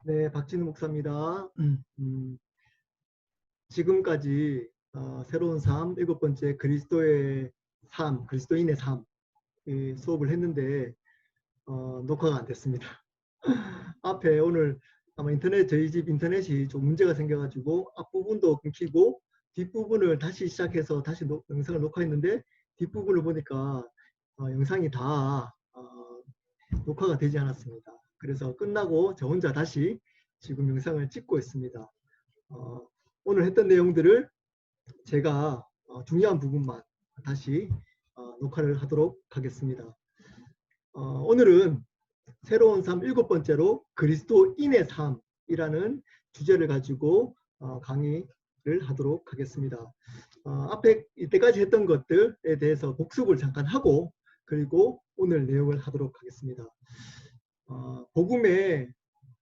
네, 박진우 목사입니다. 지금까지 새로운 삶, 7번째 그리스도의 삶, 그리스도인의 삶 수업을 했는데 녹화가 안 됐습니다. 앞에 오늘 아마 저희 집 인터넷이 좀 문제가 생겨가지고 앞부분도 끊기고 뒷부분을 다시 시작해서 다시 영상을 녹화했는데 뒷부분을 보니까 영상이 다 녹화가 되지 않았습니다. 그래서 끝나고 저 혼자 다시 지금 영상을 찍고 있습니다. 오늘 했던 내용들을 제가 중요한 부분만 다시 녹화를 하도록 하겠습니다. 오늘은 새로운 삶 7번째로 그리스도인의 삶이라는 주제를 가지고 강의를 하도록 하겠습니다. 앞에 이때까지 했던 것들에 대해서 복습을 잠깐 하고 그리고 오늘 내용을 하도록 하겠습니다. 복음의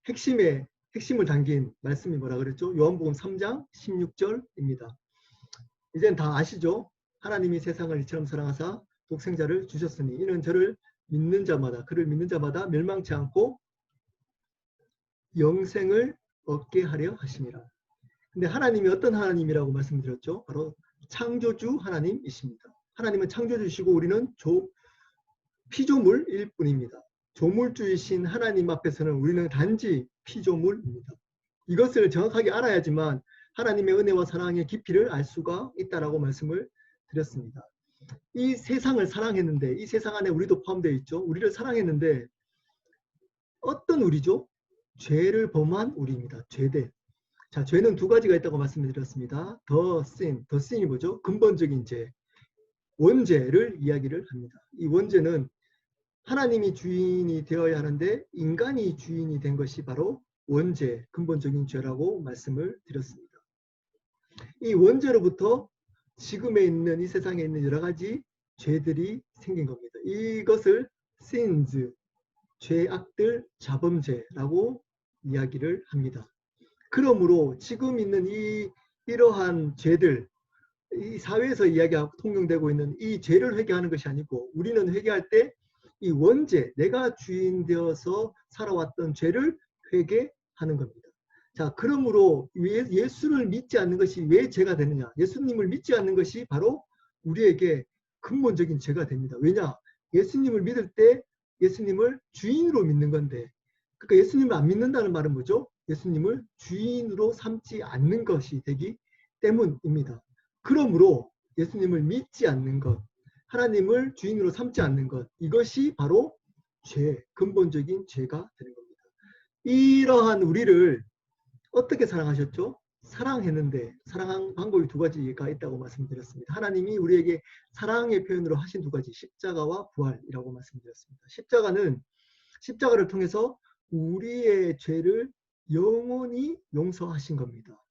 핵심을 담긴 말씀이 뭐라 그랬죠? 요한복음 3장 16절입니다. 이젠 다 아시죠? 하나님이 세상을 이처럼 사랑하사 독생자를 주셨으니 이는 저를 믿는 자마다 그를 믿는 자마다 멸망치 않고 영생을 얻게 하려 하심이라. 근데 하나님이 어떤 하나님이라고 말씀드렸죠? 바로 창조주 하나님이십니다. 하나님은 창조주시고 우리는 피조물일 뿐입니다. 조물주이신 하나님 앞에서는 우리는 단지 피조물입니다. 이것을 정확하게 알아야지만 하나님의 은혜와 사랑의 깊이를 알 수가 있다라고 말씀을 드렸습니다. 이 세상을 사랑했는데 이 세상 안에 우리도 포함되어 있죠. 우리를 사랑했는데 어떤 우리죠? 죄를 범한 우리입니다. 죄대. 자, 죄는 두 가지가 있다고 말씀을 드렸습니다. 더 sin이 뭐죠? 근본적인 죄, 원죄를 이야기를 합니다. 이 원죄는 하나님이 주인이 되어야 하는데 인간이 주인이 된 것이 바로 원죄, 근본적인 죄라고 말씀을 드렸습니다. 이 원죄로부터 지금에 있는 이 세상에 있는 여러 가지 죄들이 생긴 겁니다. 이것을 sins, 죄악들, 자범죄라고 이야기를 합니다. 그러므로 지금 있는 이러한 죄들, 이 사회에서 이야기하고 통용되고 있는 이 죄를 회개하는 것이 아니고 우리는 회개할 때 이 원죄, 내가 주인 되어서 살아왔던 죄를 회개하는 겁니다. 자, 그러므로 예수를 믿지 않는 것이 왜 죄가 되느냐? 예수님을 믿지 않는 것이 바로 우리에게 근본적인 죄가 됩니다. 왜냐? 예수님을 믿을 때 예수님을 주인으로 믿는 건데, 그러니까 예수님을 안 믿는다는 말은 뭐죠? 예수님을 주인으로 삼지 않는 것이 되기 때문입니다. 그러므로 예수님을 믿지 않는 것, 하나님을 주인으로 삼지 않는 것, 이것이 바로 죄, 근본적인 죄가 되는 겁니다. 이러한 우리를 어떻게 사랑하셨죠? 사랑했는데 사랑한 방법이 두 가지가 있다고 말씀드렸습니다. 하나님이 우리에게 사랑의 표현으로 하신 두 가지, 십자가와 부활이라고 말씀드렸습니다. 십자가를 통해서 우리의 죄를 영원히 용서하신 겁니다.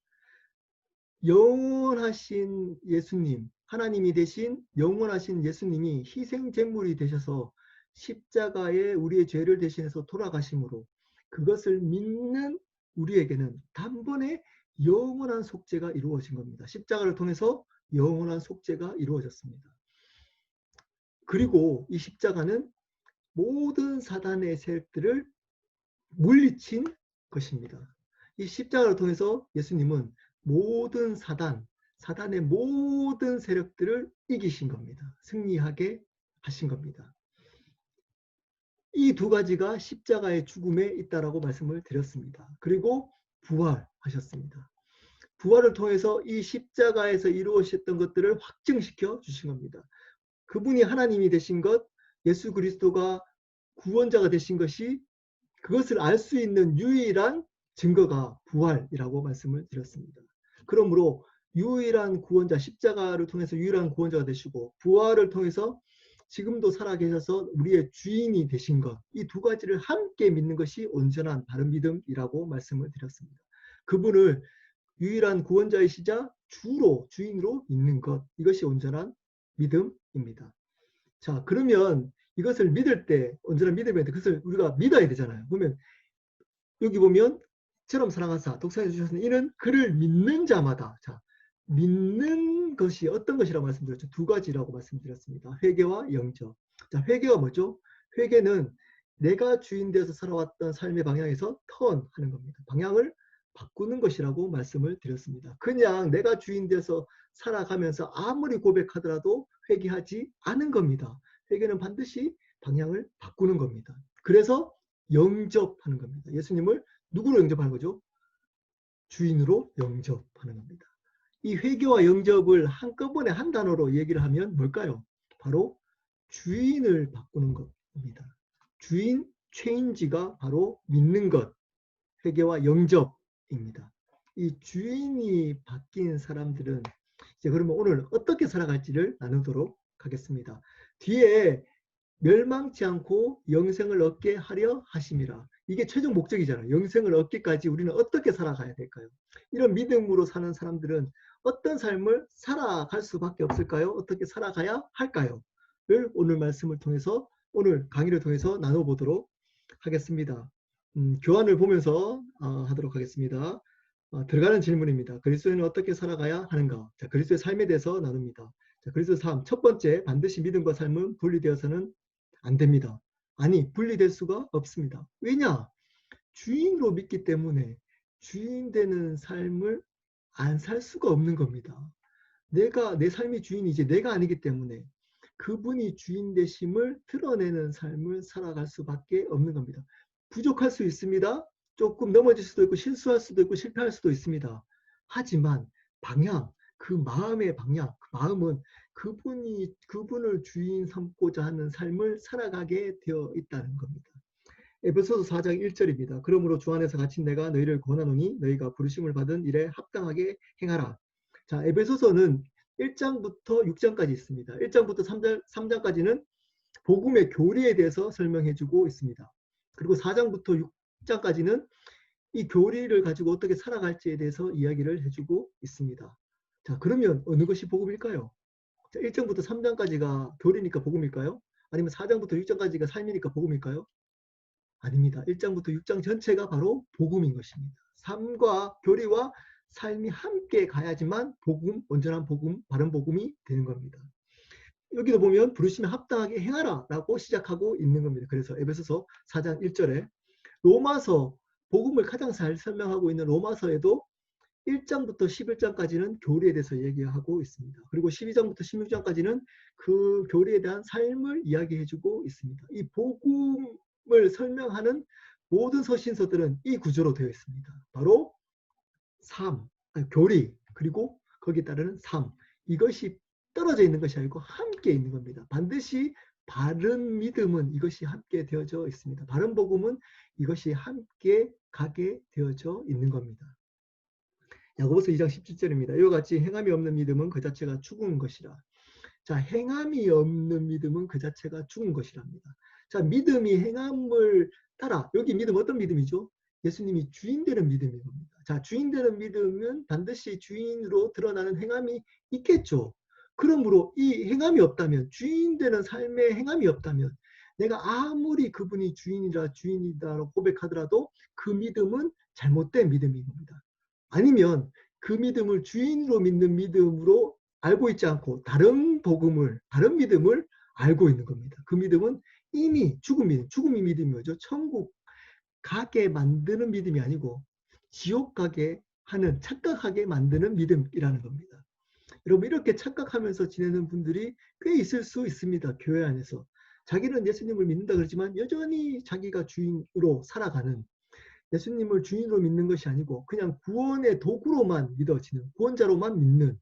영원하신 예수님, 하나님이 되신 영원하신 예수님이 희생제물이 되셔서 십자가에 우리의 죄를 대신해서 돌아가심으로 그것을 믿는 우리에게는 단번에 영원한 속죄가 이루어진 겁니다. 십자가를 통해서 영원한 속죄가 이루어졌습니다. 그리고 이 십자가는 모든 사단의 세력들을 물리친 것입니다. 이 십자가를 통해서 예수님은 모든 사단의 모든 세력들을 이기신 겁니다. 승리하게 하신 겁니다. 이 두 가지가 십자가의 죽음에 있다라고 말씀을 드렸습니다. 그리고 부활하셨습니다. 부활을 통해서 이 십자가에서 이루어졌던 것들을 확증시켜 주신 겁니다. 그분이 하나님이 되신 것, 예수 그리스도가 구원자가 되신 것이 그것을 알 수 있는 유일한 증거가 부활이라고 말씀을 드렸습니다. 그러므로 유일한 구원자, 십자가를 통해서 유일한 구원자가 되시고 부활을 통해서 지금도 살아계셔서 우리의 주인이 되신 것, 이 두 가지를 함께 믿는 것이 온전한 바른 믿음이라고 말씀을 드렸습니다. 그분을 유일한 구원자이시자 주인으로 믿는 것, 이것이 온전한 믿음입니다. 자, 그러면 이것을 믿을 때 온전한 믿음에 그것을 우리가 믿어야 되잖아요. 보면 여기 보면 처럼 사랑하사 독생자 주셨으니 이는 그를 믿는 자마다. 자, 믿는 것이 어떤 것이라고 말씀드렸죠? 두 가지라고 말씀드렸습니다. 회개와 영접. 자, 회개가 뭐죠? 회개는 내가 주인 되어서 살아왔던 삶의 방향에서 턴하는 겁니다. 방향을 바꾸는 것이라고 말씀을 드렸습니다. 그냥 내가 주인 되어서 살아가면서 아무리 고백하더라도 회개하지 않은 겁니다. 회개는 반드시 방향을 바꾸는 겁니다. 그래서 영접하는 겁니다. 예수님을 누구로 영접하는 거죠? 주인으로 영접하는 겁니다. 이 회개와 영접을 한꺼번에 한 단어로 얘기를 하면 뭘까요? 바로 주인을 바꾸는 겁니다. 주인, 체인지가 바로 믿는 것, 회개와 영접입니다. 이 주인이 바뀐 사람들은 이제 그러면 오늘 어떻게 살아갈지를 나누도록 하겠습니다. 뒤에 멸망치 않고 영생을 얻게 하려 하심이라. 이게 최종 목적이잖아요. 영생을 얻기까지 우리는 어떻게 살아가야 될까요? 이런 믿음으로 사는 사람들은 어떤 삶을 살아갈 수밖에 없을까요? 어떻게 살아가야 할까요? 를 오늘 말씀을 통해서 오늘 강의를 통해서 나눠보도록 하겠습니다. 교환을 보면서 하도록 하겠습니다. 들어가는 질문입니다. 그리스도인은 어떻게 살아가야 하는가? 자, 그리스도의 삶에 대해서 나눕니다. 자, 그리스도의 삶, 첫 번째, 반드시 믿음과 삶은 분리되어서는 안 됩니다. 아니, 분리될 수가 없습니다. 왜냐? 주인으로 믿기 때문에 주인 되는 삶을 안 살 수가 없는 겁니다. 내 삶의 주인이 이제 내가 아니기 때문에 그분이 주인 되심을 드러내는 삶을 살아갈 수밖에 없는 겁니다. 부족할 수 있습니다. 조금 넘어질 수도 있고 실수할 수도 있고 실패할 수도 있습니다. 하지만 방향, 그 마음의 방향, 그 마음은 그분을 주인 삼고자 하는 삶을 살아가게 되어 있다는 겁니다. 에베소서 4장 1절입니다. 그러므로 주 안에서 갇힌 내가 너희를 권하노니 너희가 부르심을 받은 일에 합당하게 행하라. 자, 에베소서는 1장부터 6장까지 있습니다. 1장부터 3장까지는 복음의 교리에 대해서 설명해주고 있습니다. 그리고 4장부터 6장까지는 이 교리를 가지고 어떻게 살아갈지에 대해서 이야기를 해주고 있습니다. 자, 그러면 어느 것이 복음일까요? 자, 1장부터 3장까지가 교리니까 복음일까요? 아니면 4장부터 6장까지가 삶이니까 복음일까요? 아닙니다. 1장부터 6장 전체가 바로 복음인 것입니다. 삶과 교리와 삶이 함께 가야지만 복음, 온전한 복음, 바른 복음이 되는 겁니다. 여기도 보면 부르심에 합당하게 행하라 라고 시작하고 있는 겁니다. 그래서 에베소서 4장 1절에 로마서, 복음을 가장 잘 설명하고 있는 로마서에도 1장부터 11장까지는 교리에 대해서 얘기하고 있습니다. 그리고 12장부터 16장까지는 그 교리에 대한 삶을 이야기해주고 있습니다. 이 복음을 설명하는 모든 서신서들은 이 구조로 되어 있습니다. 바로 삶, 교리, 그리고 거기에 따르는 삶. 이것이 떨어져 있는 것이 아니고 함께 있는 겁니다. 반드시 바른 믿음은 이것이 함께 되어져 있습니다. 바른 복음은 이것이 함께 가게 되어져 있는 겁니다. 야고보서 2장 17절입니다. 이와 같이 행함이 없는 믿음은 그 자체가 죽은 것이라. 자, 행함이 없는 믿음은 그 자체가 죽은 것이랍니다. 자, 믿음이 행함을 따라. 여기 믿음 어떤 믿음이죠? 예수님이 주인 되는 믿음인 겁니다. 자, 주인 되는 믿음은 반드시 주인으로 드러나는 행함이 있겠죠. 그러므로 이 행함이 없다면, 주인 되는 삶의 행함이 없다면 내가 아무리 그분이 주인이다라고 고백하더라도 그 믿음은 잘못된 믿음인 겁니다. 아니면 그 믿음을 주인으로 믿는 믿음으로 알고 있지 않고 다른 복음을, 다른 믿음을 알고 있는 겁니다. 그 믿음은 이미 죽은 믿음, 죽음이 믿음이 뭐죠? 천국 가게 만드는 믿음이 아니고 지옥 가게 하는, 착각하게 만드는 믿음이라는 겁니다. 여러분, 이렇게 착각하면서 지내는 분들이 꽤 있을 수 있습니다. 교회 안에서. 자기는 예수님을 믿는다 그러지만 여전히 자기가 주인으로 살아가는, 예수님을 주인으로 믿는 것이 아니고 그냥 구원의 도구로만 믿어지는, 구원자로만 믿는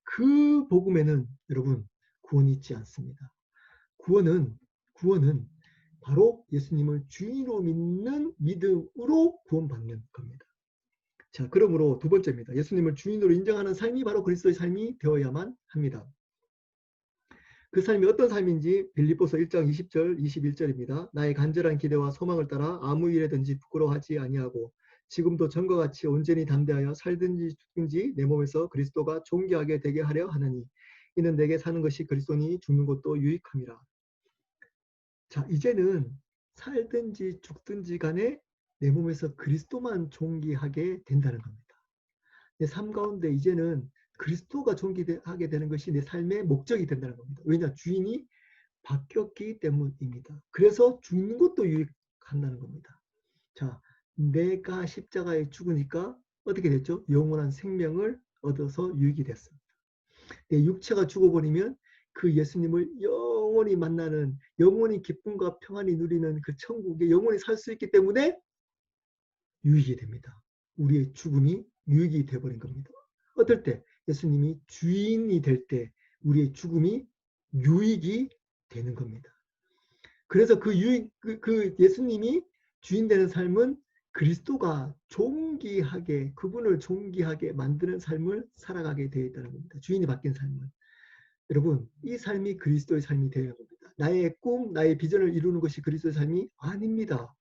그 복음에는 여러분 구원이 있지 않습니다. 구원은 바로 예수님을 주인으로 믿는 믿음으로 구원받는 겁니다. 자, 그러므로 두 번째입니다. 예수님을 주인으로 인정하는 삶이 바로 그리스도의 삶이 되어야만 합니다. 그 삶이 어떤 삶인지 빌립보서 1장 20절 21절입니다. 나의 간절한 기대와 소망을 따라 아무 일에든지 부끄러워하지 아니하고 지금도 전과 같이 온전히 담대하여 살든지 죽든지 내 몸에서 그리스도가 존귀하게 되게 하려 하느니 이는 내게 사는 것이 그리스도니 죽는 것도 유익함이라. 자, 이제는 살든지 죽든지 간에 내 몸에서 그리스도만 존귀하게 된다는 겁니다. 내 삶 가운데 이제는 그리스도가 존귀하게 되는 것이 내 삶의 목적이 된다는 겁니다. 왜냐? 주인이 바뀌었기 때문입니다. 그래서 죽는 것도 한다는 겁니다. 자, 내가 십자가에 죽으니까 어떻게 됐죠? 영원한 생명을 얻어서 유익이 됐습니다. 내 육체가 죽어버리면 그 예수님을 영원히 만나는, 영원히 기쁨과 평안이 누리는 그 천국에 영원히 살 수 있기 때문에 유익이 됩니다. 우리의 죽음이 유익이 되어버린 겁니다. 어떨 때? 예수님이 주인이 될 때 우리의 죽음이 유익이 되는 겁니다. 그래서 그 예수님이 주인 되는 삶은 그리스도가 존귀하게, 그분을 존귀하게 만드는 삶을 살아가게 되어 있다는 겁니다. 주인이 바뀐 삶은. 여러분, 이 삶이 그리스도의 삶이 되어야 합니다. 나의 꿈, 나의 비전을 이루는 것이 그리스도의 삶이 아닙니다.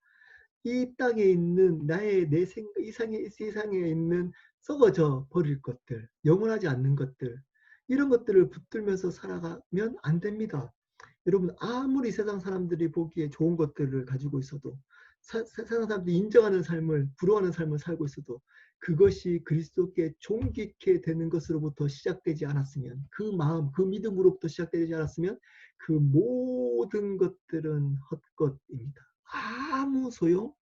이 땅에 있는 내 생각, 이 세상에 있는 썩어져 버릴 것들, 영원하지 않는 것들, 이런 것들을 붙들면서 살아가면 안 됩니다. 여러분, 아무리 세상 사람들이 보기에 좋은 것들을 가지고 있어도, 세상 사람들이 인정하는 삶을, 부러워하는 삶을 살고 있어도 그것이 그리스도께 존귀케 되는 것으로부터 시작되지 않았으면, 그 마음, 그 믿음으로부터 시작되지 않았으면 그 모든 것들은 헛것입니다. 아무 소용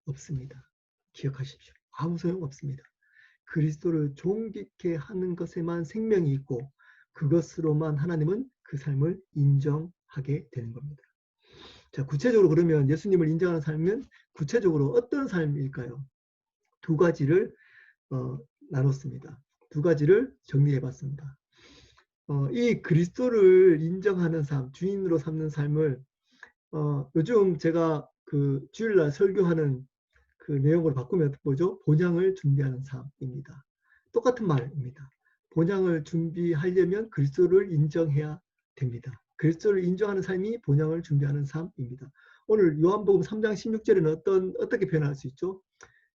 없습니다. 기억하십시오. 아무 소용 없습니다. 그리스도를 존귀케 하는 것에만 생명이 있고 그것으로만 하나님은 그 삶을 인정하게 되는 겁니다. 자, 구체적으로 그러면 예수님을 인정하는 삶은 구체적으로 어떤 삶일까요? 두 가지를 나눴습니다. 두 가지를 정리해 봤습니다. 이 그리스도를 인정하는 삶, 주인으로 삼는 삶을 요즘 제가 그 주일날 설교하는 그 내용으로 바꾸면 뭐죠? 본향을 준비하는 삶입니다. 똑같은 말입니다. 본향을 준비하려면 그리스도를 인정해야 됩니다. 그리스도를 인정하는 삶이 본향을 준비하는 삶입니다. 오늘 요한복음 3장 16절에는 어떻게 표현할 수 있죠?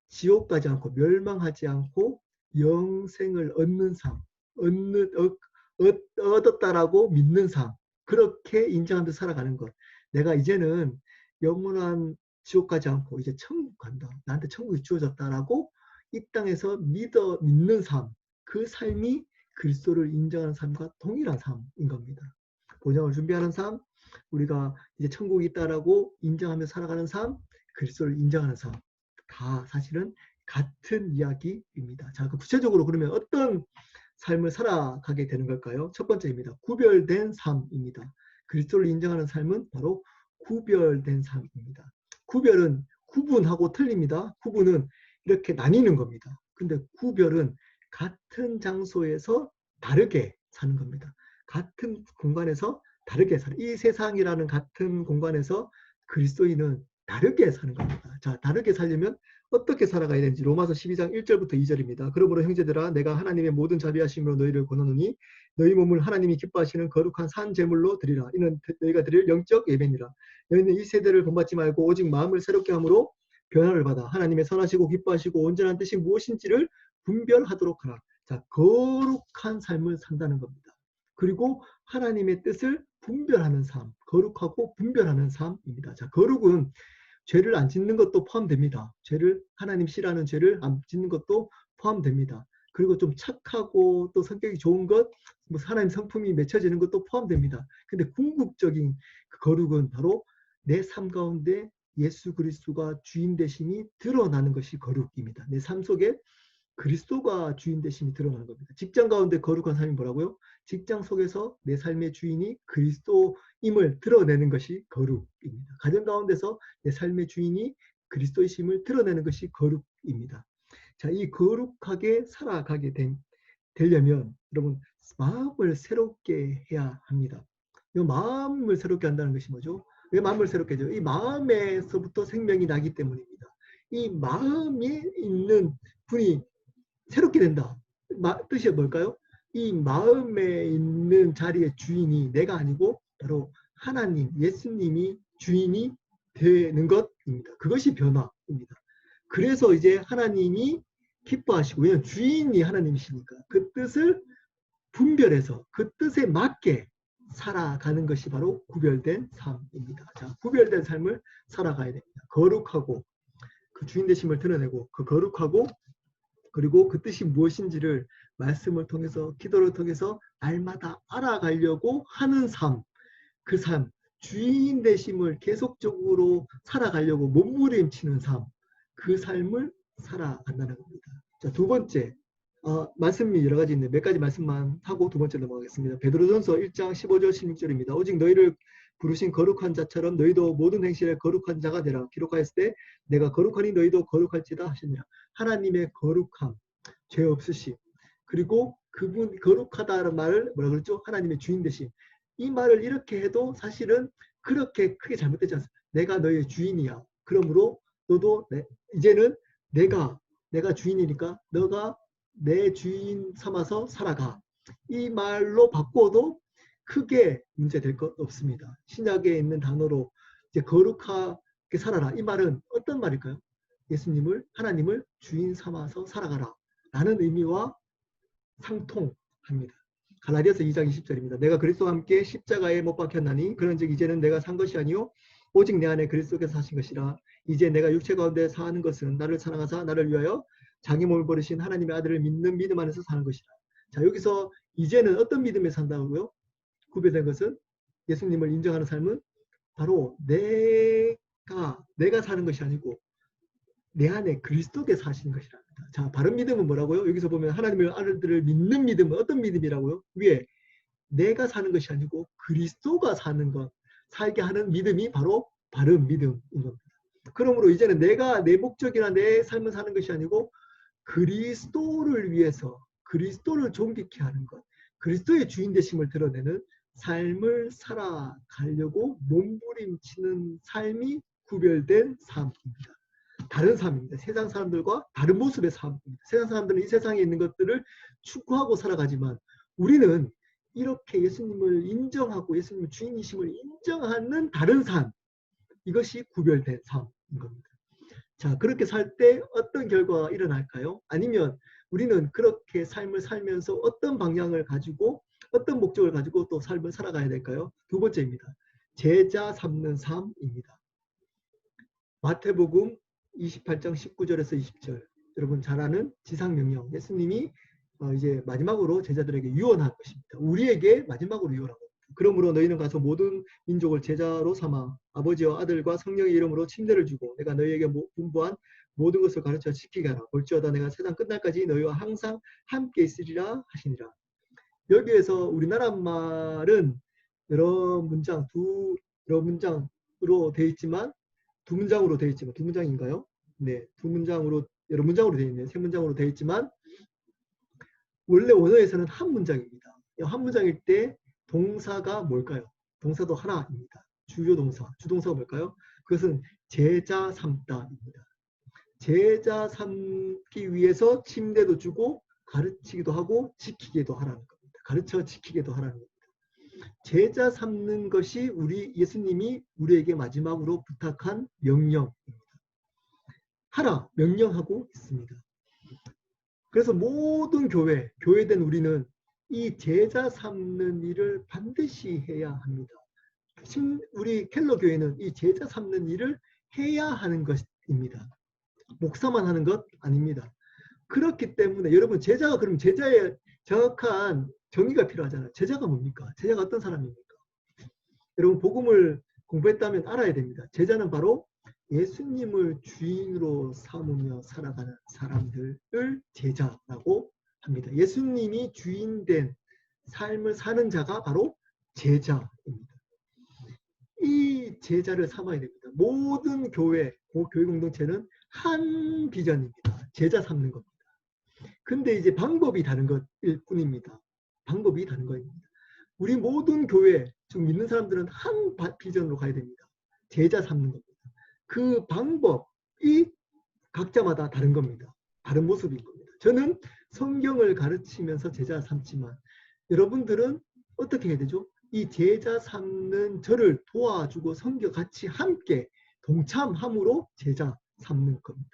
지옥 가지 않고 멸망하지 않고 영생을 얻는 삶, 얻었다라고 믿는 삶, 그렇게 인정하면서 살아가는 것. 내가 이제는 영원한 지옥 가지 않고 이제 천국 간다. 나한테 천국이 주어졌다라고 이 땅에서 믿는 삶, 그 삶이 그리스도를 인정하는 삶과 동일한 삶인 겁니다. 본향을 준비하는 삶, 우리가 이제 천국이 있다라고 인정하며 살아가는 삶, 그리스도를 인정하는 삶, 다 사실은 같은 이야기입니다. 자, 구체적으로 그러면 어떤 삶을 살아가게 되는 걸까요? 첫 번째입니다. 구별된 삶입니다. 그리스도를 인정하는 삶은 바로 구별된 삶입니다. 구별은 구분하고 틀립니다. 구분은 이렇게 나뉘는 겁니다. 근데 구별은 같은 장소에서 다르게 사는 겁니다. 같은 공간에서 다르게 사는, 이 세상이라는 같은 공간에서 그리스도인은 다르게 사는 겁니다. 자, 다르게 살려면 어떻게 살아가야 되는지 로마서 12장 1절부터 2절입니다. 그러므로 형제들아 내가 하나님의 모든 자비하심으로 너희를 권하노니 너희 몸을 하나님이 기뻐하시는 거룩한 산 제물로 드리라. 이는 너희가 드릴 영적 예배니라. 너희는 이 세대를 본받지 말고 오직 마음을 새롭게 함으로 변화를 받아 하나님의 선하시고 기뻐하시고 온전한 뜻이 무엇인지를 분별하도록 하라. 자, 거룩한 삶을 산다는 겁니다. 그리고 하나님의 뜻을 분별하는 삶, 거룩하고 분별하는 삶입니다. 자, 거룩은 죄를 안 짓는 것도 포함됩니다. 하나님 싫어하는 죄를 안 짓는 것도 포함됩니다. 그리고 좀 착하고 또 성격이 좋은 것, 뭐 하나님 성품이 맺혀지는 것도 포함됩니다. 근데 궁극적인 그 거룩은 바로 내 삶 가운데 예수 그리스도가 주인 되심이 드러나는 것이 거룩입니다. 내 삶 속에 그리스도가 주인 되심이 드러나는 겁니다. 직장 가운데 거룩한 삶이 뭐라고요? 직장 속에서 내 삶의 주인이 그리스도임을 드러내는 것이 거룩입니다. 가정 가운데서 내 삶의 주인이 그리스도이심을 드러내는 것이 거룩입니다. 자, 이 거룩하게 살아가게 되려면 여러분 마음을 새롭게 해야 합니다. 이 마음을 새롭게 한다는 것이 뭐죠? 왜 마음을 새롭게 해요? 이 마음에서부터 생명이 나기 때문입니다. 이 마음에 있는 분이 새롭게 된다. 뜻이 뭘까요? 이 마음에 있는 자리의 주인이 내가 아니고 바로 하나님, 예수님이 주인이 되는 것입니다. 그것이 변화입니다. 그래서 이제 하나님이 기뻐하시고, 왜냐하면 주인이 하나님이시니까 그 뜻을 분별해서 그 뜻에 맞게 살아가는 것이 바로 구별된 삶입니다. 자, 구별된 삶을 살아가야 됩니다. 거룩하고 그 주인 되심을 드러내고 그 거룩하고 그리고 그 뜻이 무엇인지를 말씀을 통해서 기도를 통해서 날마다 알아가려고 하는 삶, 그 삶, 주인 되심을 계속적으로 살아가려고 몸부림치는 삶, 그 삶을 살아간다는 겁니다. 자, 두 번째, 말씀이 여러 가지 있는데 몇 가지 말씀만 하고 두 번째 넘어가겠습니다. 베드로전서 1장 15절 16절입니다. 오직 너희를 부르신 거룩한 자처럼 너희도 모든 행실에 거룩한 자가 되라. 기록하였을 때 내가 거룩하니 너희도 거룩할지다 하시니라. 하나님의 거룩함, 죄 없으심, 그리고 그분 거룩하다는 말을 뭐라 그랬죠? 하나님의 주인 되심. 이 말을 이렇게 해도 사실은 그렇게 크게 잘못되지 않습니다. 내가 너의 주인이야. 그러므로 너도 이제는 내가 주인이니까 너가 내 주인 삼아서 살아가. 이 말로 바꿔도 크게 문제될 것 없습니다. 신약에 있는 단어로 이제 거룩하게 살아라. 이 말은 어떤 말일까요? 예수님을, 하나님을 주인 삼아서 살아가라 라는 의미와 상통합니다. 갈라디아서 2장 20절입니다. 내가 그리스도와 함께 십자가에 못 박혔나니 그런즉 이제는 내가 산 것이 아니요 오직 내 안에 그리스도께서 사신 것이라. 이제 내가 육체 가운데 사는 것은 나를 사랑하사 나를 위하여 자기 몸을 버리신 하나님의 아들을 믿는 믿음 안에서 사는 것이라. 자, 여기서 이제는 어떤 믿음에 산다고요? 구별된 것은 예수님을 인정하는 삶은 바로 내가 사는 것이 아니고 내 안에 그리스도께서 사시는 것이랍니다. 자, 바른 믿음은 뭐라고요? 여기서 보면 하나님의 아들들을 믿는 믿음은 어떤 믿음이라고요? 위에 내가 사는 것이 아니고 그리스도가 사는 것, 살게 하는 믿음이 바로 바른 믿음인 겁니다. 그러므로 이제는 내가 내 목적이나 내 삶을 사는 것이 아니고 그리스도를 위해서 그리스도를 존귀케 하는 것, 그리스도의 주인 되심을 드러내는 삶을 살아가려고 몸부림치는 삶이 구별된 삶입니다. 다른 삶입니다. 세상 사람들과 다른 모습의 삶입니다. 세상 사람들은 이 세상에 있는 것들을 추구하고 살아가지만 우리는 이렇게 예수님을 인정하고 예수님의 주인이심을 인정하는 다른 삶, 이것이 구별된 삶인 겁니다. 자, 그렇게 살 때 어떤 결과가 일어날까요? 아니면 우리는 그렇게 삶을 살면서 어떤 방향을 가지고 어떤 목적을 가지고 또 삶을 살아가야 될까요? 두 번째입니다. 제자 삼는 삶입니다. 마태복음 28장 19절에서 20절, 여러분 잘 아는 지상명령, 예수님이 이제 마지막으로 제자들에게 유언한 것입니다. 우리에게 마지막으로 유언한 겁니다. 그러므로 너희는 가서 모든 민족을 제자로 삼아 아버지와 아들과 성령의 이름으로 침례를 주고 내가 너희에게 분부한 모든 것을 가르쳐 지키게 하라. 볼지어다 내가 세상 끝날까지 너희와 항상 함께 있으리라 하시니라. 여기에서 우리나라 말은 여러 문장으로 되어 있지만 두 문장으로 되어 있지만 두 문장인가요? 네, 두 문장으로 여러 문장으로 되어 있네요. 세 문장으로 되어 있지만 원래 원어에서는 한 문장입니다. 한 문장일 때 동사가 뭘까요? 동사도 하나입니다. 주요 동사, 주동사가 뭘까요? 그것은 제자 삼다입니다. 제자 삼기 위해서 침례도 주고 가르치기도 하고 지키기도 하라는 겁니다. 가르쳐 지키기도 하라는 겁니다. 제자 삼는 것이 우리 예수님이 우리에게 마지막으로 부탁한 명령입니다. 하라 명령하고 있습니다. 그래서 모든 교회된 우리는 이 제자 삼는 일을 반드시 해야 합니다. 우리 켈러 교회는 이 제자 삼는 일을 해야 하는 것입니다. 목사만 하는 것 아닙니다. 그렇기 때문에 여러분 제자가 그럼 제자의 정확한 정의가 필요하잖아요. 제자가 뭡니까? 제자가 어떤 사람입니까? 여러분 복음을 공부했다면 알아야 됩니다. 제자는 바로 예수님을 주인으로 삼으며 살아가는 사람들을 제자라고 합니다. 예수님이 주인된 삶을 사는 자가 바로 제자입니다. 이 제자를 삼아야 됩니다. 모든 교회 공동체는 한 비전입니다. 제자 삼는 겁니다. 근데 이제 방법이 다른 것일 뿐입니다. 방법이 다른 것입니다. 우리 모든 교회, 즉 믿는 사람들은 한 비전으로 가야 됩니다. 제자 삼는 겁니다. 그 방법이 각자마다 다른 겁니다. 다른 모습인 겁니다. 저는 성경을 가르치면서 제자 삼지만 여러분들은 어떻게 해야 되죠? 이 제자 삼는 저를 도와주고 성경 같이 함께 동참함으로 제자 삼는 겁니다.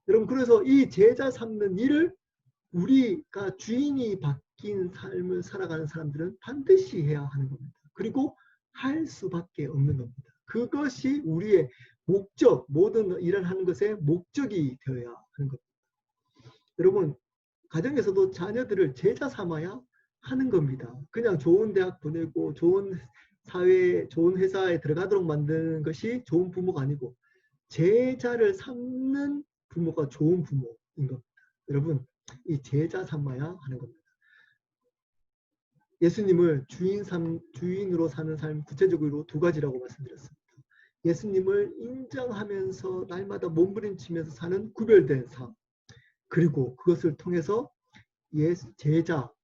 여러분 그래서 이 제자 삼는 일을 우리가 주인이 바뀐 삶을 살아가는 사람들은 반드시 해야 하는 겁니다. 그리고 할 수밖에 없는 겁니다. 그것이 우리의 목적, 모든 일을 하는 것의 목적이 되어야 하는 겁니다. 여러분 가정에서도 자녀들을 제자 삼아야 하는 겁니다. 그냥 좋은 대학 보내고 좋은 사회에 좋은 회사에 들어가도록 만드는 것이 좋은 부모가 아니고 제자를 삼는 부모가 좋은 부모인 겁니다. 여러분, 이 제자 삼아야 하는 겁니다. 예수님을 주인으로 사는 삶 구체적으로 두 가지라고 말씀드렸습니다. 예수님을 인정하면서 날마다 몸부림치면서 사는 구별된 삶. 그리고 그것을 통해서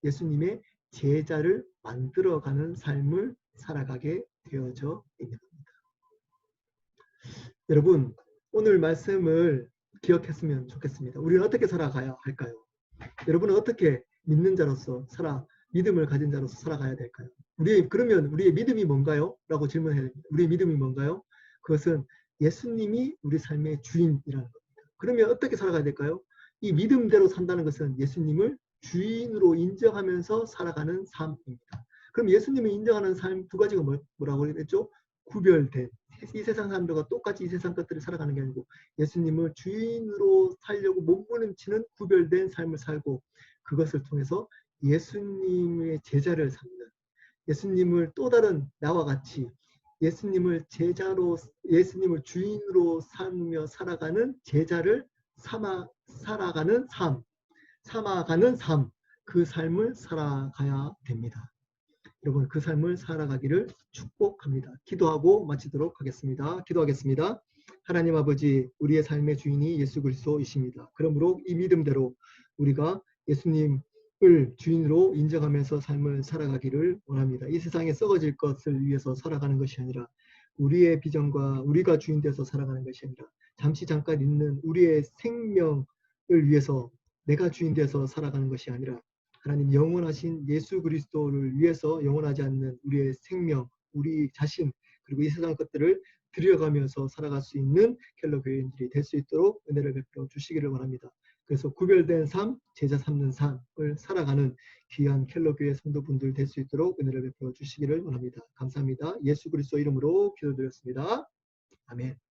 예수님의 제자를 만들어가는 삶을 살아가게 되어져 있는 겁니다. 여러분, 오늘 말씀을 기억했으면 좋겠습니다. 우리는 어떻게 살아가야 할까요? 여러분은 어떻게 믿는 자로서 믿음을 가진 자로서 살아가야 될까요? 그러면 우리의 믿음이 뭔가요? 라고 질문해야 됩니다. 우리의 믿음이 뭔가요? 그것은 예수님이 우리 삶의 주인이라는 겁니다. 그러면 어떻게 살아가야 될까요? 이 믿음대로 산다는 것은 예수님을 주인으로 인정하면서 살아가는 삶입니다. 그럼 예수님을 인정하는 삶 두 가지가 뭐라고 그랬죠? 구별된, 이 세상 사람들과 똑같이 이 세상 것들을 살아가는 게 아니고 예수님을 주인으로 살려고 몸부림치는 구별된 삶을 살고 그것을 통해서 예수님의 제자를 삼는, 예수님을 또 다른 나와 같이 예수님을 주인으로 삼며 살아가는 제자를 삼아가는 삶, 그 삶을 살아가야 됩니다. 여러분, 그 삶을 살아가기를 축복합니다. 기도하고 마치도록 하겠습니다. 기도하겠습니다. 하나님 아버지, 우리의 삶의 주인이 예수 그리스도이십니다. 그러므로 이 믿음대로 우리가 예수님을 주인으로 인정하면서 삶을 살아가기를 원합니다. 이 세상에 썩어질 것을 위해서 살아가는 것이 아니라 우리의 비전과 우리가 주인 되어서 살아가는 것이 아니라 잠깐 있는 우리의 생명을 위해서 내가 주인 되어서 살아가는 것이 아니라 하나님 영원하신 예수 그리스도를 위해서 영원하지 않는 우리의 생명, 우리 자신, 그리고 이 세상 것들을 들여가면서 살아갈 수 있는 켈러 교회인들이 될 수 있도록 은혜를 베풀어 주시기를 원합니다. 그래서 구별된 삶, 제자 삼는 삶을 살아가는 귀한 켈러 교회 성도분들 될 수 있도록 은혜를 베풀어 주시기를 원합니다. 감사합니다. 예수 그리스도 이름으로 기도드렸습니다. 아멘.